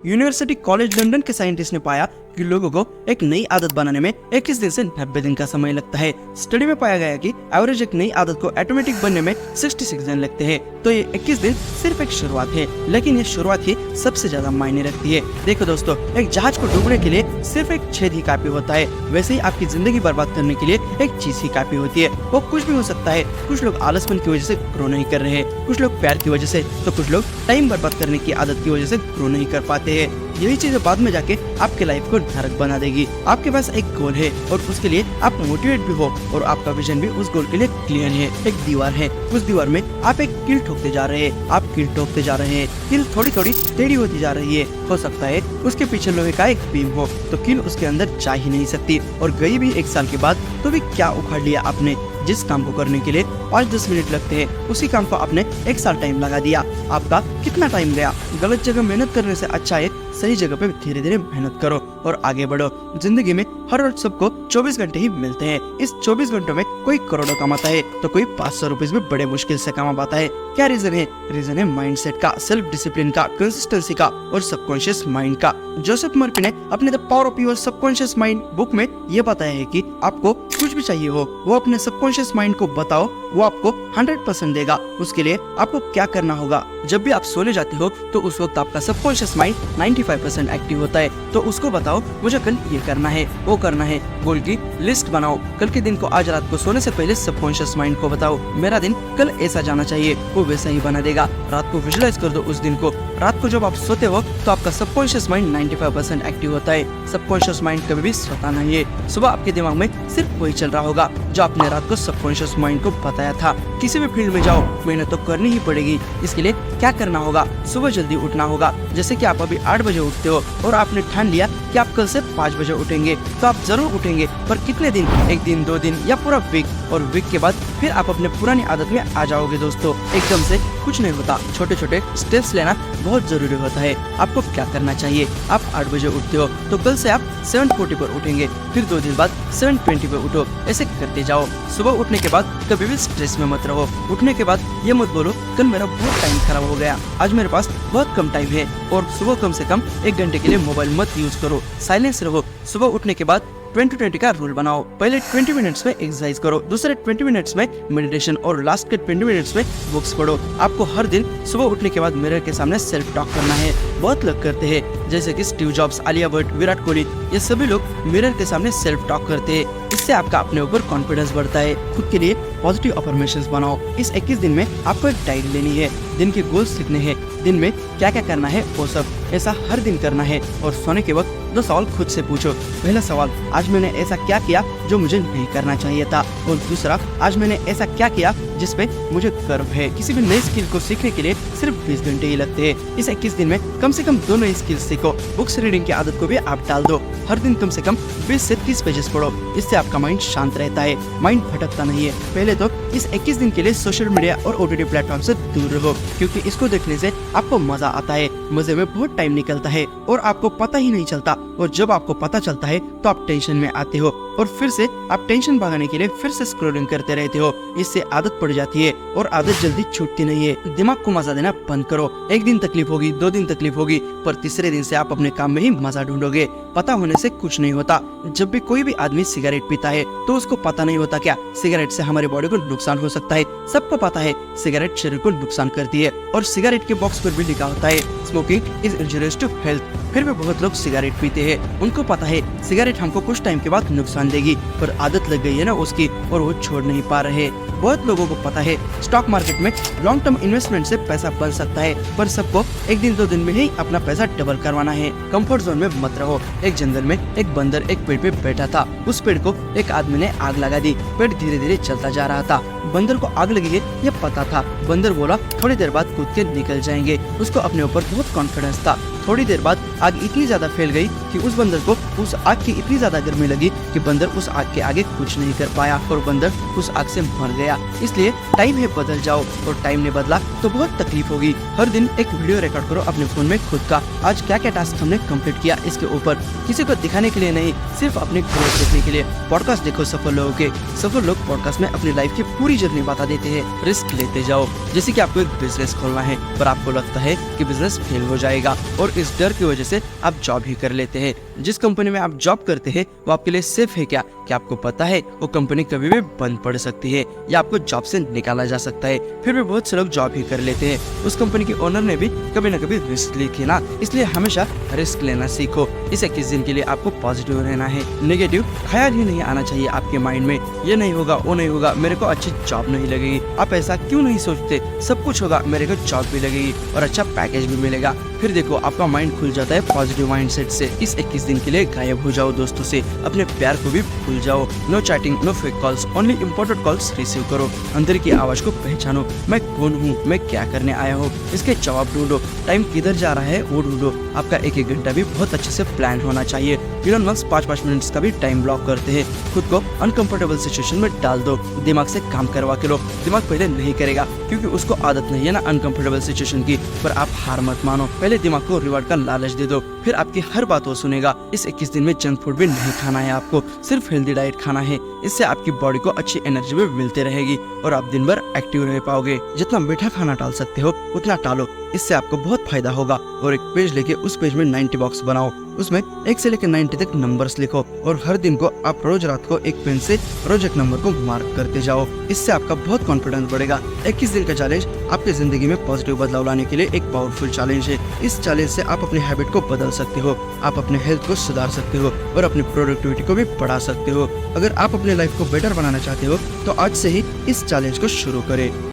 University college London के scientist ने पाया कि लोगों को एक नई आदत बनाने में 21 दिन से 90 दिन का समय लगता है। स्टडी में पाया गया कि एवरेज एक नई आदत को ऑटोमेटिक बनने में 66 दिन लगते हैं। तो ये 21 दिन सिर्फ एक शुरुआत है, लेकिन ये शुरुआत ही सबसे ज्यादा मायने रखती है। देखो दोस्तों, एक जहाज को डूबने के लिए सिर्फ एक छेद ही काफी होता है, वैसे ही आपकी जिंदगी बर्बाद करने के लिए एक चीज ही काफी होती है। वो कुछ भी हो सकता है। कुछ लोग आलसपन की वजह से ग्रो नहीं कर रहे हैं, कुछ लोग प्यार की वजह से, तो कुछ लोग टाइम बर्बाद करने की आदत की वजह से ग्रो नहीं कर पाते हैं। यही चीजें बाद में जाके आपके लाइफ को नरक बना देगी। आपके पास एक गोल है और उसके लिए आप मोटिवेट भी हो और आपका विजन भी उस गोल के लिए क्लियर है। एक दीवार है, उस दीवार में आप एक कील ठोकते जा रहे हैं, आप कील ठोकते जा रहे हैं, कील थोड़ी थोड़ी टेढ़ी होती जा रही है। हो सकता है उसके पीछे लोहे का एक बीम हो, तो कील उसके अंदर जा ही नहीं सकती। और गई भी 1 साल के बाद तो भी क्या उखाड़ लिया आपने। जिस काम को करने के लिए 5-10 मिनट लगते हैं, उसी काम को आपने 1 साल टाइम लगा दिया। आपका कितना टाइम गया। गलत जगह मेहनत करने से अच्छा है सही जगह पे धीरे धीरे मेहनत करो और आगे बढ़ो। जिंदगी में हर रोज सबको 24 घंटे ही मिलते हैं। इस 24 घंटों में कोई करोड़ों कमाता है तो कोई 500 रुपए भी बड़े मुश्किल से कमा पाता है। क्या रीजन है? रीजन है माइंडसेट का, सेल्फ डिसिप्लिन का, कंसिस्टेंसी का और सबकॉन्शियस माइंड का। जोसेफ मर्फी ने अपने the power of your subconscious mind book में ये बताया है कि आपको कुछ भी चाहिए हो, वो अपने सबकॉन्शियस माइंड को बताओ, वो आपको 100% देगा। उसके लिए आपको क्या करना होगा? जब भी आप सोने जाते हो तो उस वक्त आपका सबकॉन्शियस माइंड 95% एक्टिव होता है। तो उसको बताओ मुझे कल ये करना है, वो करना है। गोल की लिस्ट बनाओ। कल के दिन को आज रात को सोने से पहले सबकॉन्शियस माइंड को बताओ मेरा दिन कल ऐसा जाना चाहिए, वो वैसा ही बना देगा। रात को विजुअलाइज कर दो उस दिन को। रात को जब आप सोते हो तो आपका सबकॉन्शियस माइंड 95% एक्टिव होता है। सबकॉन्शियस माइंड कभी भी सोता नहीं है। सुबह आपके दिमाग में सिर्फ वही चल रहा होगा जो आपने रात को सबकॉन्शियस माइंड को बताया था। किसी भी फील्ड में जाओ, मेहनत तो करनी ही पड़ेगी। इसके लिए क्या करना होगा? सुबह जल्दी उठना होगा। जैसे कि आप अभी 8 बजे उठते हो और आपने ठान लिया कि आप कल से 5 बजे उठेंगे, तो आप जरूर उठेंगे। पर कितने दिन? 1 दिन, 2 दिन या पूरा वीक? और वीक के बाद फिर आप अपने पुरानी आदत में आ जाओगे। दोस्तों, एकदम से कुछ नहीं होता। छोटे छोटे स्टेप्स लेना बहुत जरूरी होता है। आपको क्या करना चाहिए? आप 8 बजे उठते हो तो कल से आप 7:40 पर उठेंगे, फिर 2 दिन बाद 7:20 पर उठो। ऐसे करते जाओ। सुबह उठने के बाद कभी भी स्ट्रेस में मत रहो। उठने के बाद ये मत बोलो कल मेरा बहुत टाइम खराब हो गया, आज मेरे पास बहुत कम टाइम है। और सुबह कम से कम 1 घंटे के लिए मोबाइल मत यूज करो, साइलेंस रहो। सुबह उठने के बाद 20-20 का रूल बनाओ। पहले 20 मिनट्स में एक्सरसाइज करो, दूसरे 20 मिनट्स में मेडिटेशन और लास्ट के 20 मिनट्स में बुक्स पढ़ो। आपको हर दिन सुबह उठने के बाद मिरर के सामने सेल्फ टॉक करना है। बहुत लोग करते हैं, जैसे कि स्टीव जॉब्स, आलिया भट्ट, विराट कोहली, ये सभी लोग मिरर के सामने सेल्फ टॉक करते हैं। इससे आपका अपने ऊपर कॉन्फिडेंस बढ़ता है। खुद के लिए पॉजिटिव अफर्मेशंस बनाओ। इस 21 दिन में आपको एक डायरी लेनी है, दिन के गोल्स लिखने हैं, दिन में क्या क्या करना है वो सब ऐसा हर दिन करना है। और सोने के वक्त 2 सवाल खुद से पूछो। पहला सवाल, आज मैंने ऐसा क्या किया जो मुझे नहीं करना चाहिए था। और दूसरा, आज मैंने ऐसा क्या किया जिस पे मुझे गर्व है। किसी भी नई स्किल को सीखने के लिए सिर्फ 20 घंटे ही लगते हैं। इस 21 दिन में कम से कम 2 नई स्किल सीखो। बुक्स रीडिंग की आदत को भी आप डाल दो। हर दिन कम से कम 20 से 30 पेजेस पढ़ो। इससे आपका माइंड शांत रहता है, माइंड भटकता नहीं है। पहले तो इस 21 दिन के लिए सोशल मीडिया और OTT प्लेटफॉर्म से दूर रहो, क्योंकि इसको देखने से आपको मजा आता है। मजे में बहुत टाइम निकलता है और आपको पता ही नहीं चलता। और जब आपको पता चलता है तो आप टेंशन में आते हो और फिर से आप टेंशन भगाने के लिए फिर से स्क्रॉलिंग करते रहते हो। इससे आदत पड़ जाती है और आदत जल्दी छूटती नहीं है। दिमाग को मजा देना बंद करो। 1 दिन तकलीफ होगी, 2 दिन तकलीफ होगी, पर तीसरे दिन से आप अपने काम में ही मजा ढूंढोगे। पता होने से कुछ नहीं होता। जब भी कोई भी आदमी सिगरेट पीता है तो उसको पता नहीं होता क्या सिगरेट से हमारे बॉडी को नुकसान हो सकता है। सबको पता है सिगरेट शरीर को नुकसान करती है और सिगरेट के बॉक्स पर भी लिखा होता है smoking is injurious to health. फिर भी बहुत लोग सिगरेट पीते हैं। उनको पता है सिगरेट हमको कुछ टाइम के बाद नुकसान देगी, पर आदत लग गई है ना उसकी और वो छोड़ नहीं पा रहे। बहुत लोगों को पता है स्टॉक मार्केट में लॉन्ग टर्म इन्वेस्टमेंट से पैसा बन सकता है, पर सबको 1 दिन 2 दिन में ही अपना पैसा डबल करवाना है। कंफर्ट जोन में मत रहो। एक जंगल में एक बंदर एक पेड़ पे बैठा था। उस पेड़ को एक आदमी ने आग लगा दी। पेड़ धीरे धीरे चलता जा रहा था। बंदर को आग लगी है ये पता था। बंदर बोला थोड़ी देर बाद कूद के निकल जाएंगे। उसको अपने ऊपर बहुत कॉन्फिडेंस था। थोड़ी देर बाद आग इतनी ज्यादा फैल गई कि उस बंदर को उस आग की इतनी ज्यादा गर्मी लगी कि बंदर उस आग के आगे कुछ नहीं कर पाया और बंदर उस आग से मर गया। इसलिए टाइम है बदल जाओ। और टाइम ने बदला तो बहुत तकलीफ होगी। हर दिन एक वीडियो रिकॉर्ड करो अपने फोन में खुद का। आज क्या क्या टास्क हमने कंप्लीट किया इसके ऊपर, किसी को दिखाने के लिए नहीं, सिर्फ अपने ग्रोथ देखने के लिए। पॉडकास्ट देखो सफल लोगों के। सफल लोग पॉडकास्ट में अपनी लाइफ की पूरी जर्नी बता देते हैं। रिस्क लेते जाओ। जैसे कि आपको एक बिजनेस खोलना है पर आपको लगता है कि बिजनेस फेल हो जाएगा और इस डर की वजह से आप जॉब ही कर लेते हैं। जिस कंपनी में आप जॉब करते हैं वो आपके लिए सेफ है क्या आपको पता है वो कंपनी कभी भी बंद पड़ सकती है या आपको जॉब से निकाला जा सकता है। फिर भी बहुत से लोग जॉब ही कर लेते हैं। उस कंपनी के ओनर ने भी कभी ना कभी रिस्क ली थी ना, इसलिए हमेशा रिस्क लेना सीखो। इस 21 दिन के लिए आपको पॉजिटिव रहना है। नेगेटिव ख्याल ही नहीं आना चाहिए आपके माइंड में, ये नहीं होगा वो नहीं होगा, मेरे को अच्छी जॉब नहीं लगेगी। आप ऐसा क्यों नहीं सोचते, सब कुछ होगा, मेरे को जॉब भी लगेगी और अच्छा पैकेज भी मिलेगा। फिर देखो आपका माइंड खुल जाता है पॉजिटिव माइंडसेट से। इस 21 दिन के लिए गायब हो जाओ दोस्तों से, अपने प्यार को भी भूल जाओ। No chatting, no fake calls, only important calls receive करो। अंदर की आवाज को पहचानो, मैं कौन हूँ, मैं क्या करने आया हूँ, इसके जवाब ढूंढो। टाइम किधर जा रहा है वो ढूंढो। आपका एक घंटा भी बहुत अच्छे से प्लान होना चाहिए। इलोन मस्क 5-5 मिनट्स का भी टाइम ब्लॉक करते हैं। खुद को अनकंफर्टेबल सिचुएशन में डाल दो, दिमाग से काम करवा के लो। दिमाग पहले नहीं करेगा क्योंकि उसको आदत नहीं है ना अनकंफर्टेबल सिचुएशन की, पर आप हार मत मानो। पहले दिमाग को रिवार्ड का लालच दे दो, फिर आपकी हर बात वो सुनेगा। इस 21 दिन में जंक फूड भी नहीं खाना है आपको, सिर्फ हेल्दी डाइट खाना है। इससे आपकी बॉडी को अच्छी एनर्जी भी मिलती रहेगी और आप दिन भर एक्टिव रह पाओगे। जितना मीठा खाना टाल सकते हो उतना टालो, इससे आपको बहुत फायदा होगा। और एक पेज लेके उस पेज में 90 बॉक्स बनाओ, उसमें 1 से लेकर 90 तक नंबर्स लिखो और हर दिन को आप रोज रात को एक पेन से रोज एक नंबर को मार्क करते जाओ। इससे आपका बहुत कॉन्फिडेंस बढ़ेगा। 21 दिन का चैलेंज आपकी जिंदगी में पॉजिटिव बदलाव लाने के लिए एक पावरफुल चैलेंज है। इस चैलेंज से आप अपनी हैबिट को बदल सकते हो, आप अपने हेल्थ को सुधार सकते हो और अपनी प्रोडक्टिविटी को भी बढ़ा सकते हो। अगर आप अपनी लाइफ को बेटर बनाना चाहते हो तो आज से ही इस चैलेंज को शुरू करें।